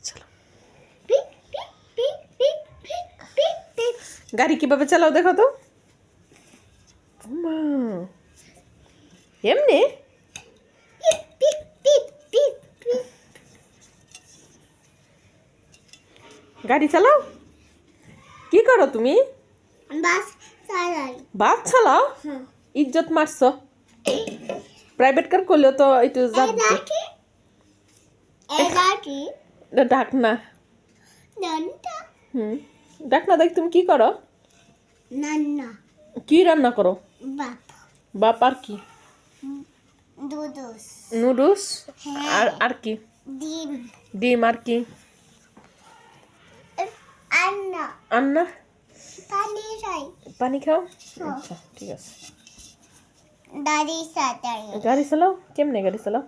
চলো গাড়ি কিভাবে চালাও দেখো তো এমনি গাড়ি চালাও কি করো তুমি বাস চালাও ইজ্জত মারছো প্রাইভেট কার করলেও তো একটু ডাক না ডাক না দেখ তুমি কি করো কি রান্না করো বাপ আর কি নুডলস আর কি ডিম আর কি আন্না পানি খাও আচ্ছা ঠিক আছে গাড়ি চালাও কেমনে গাড়ি চালাও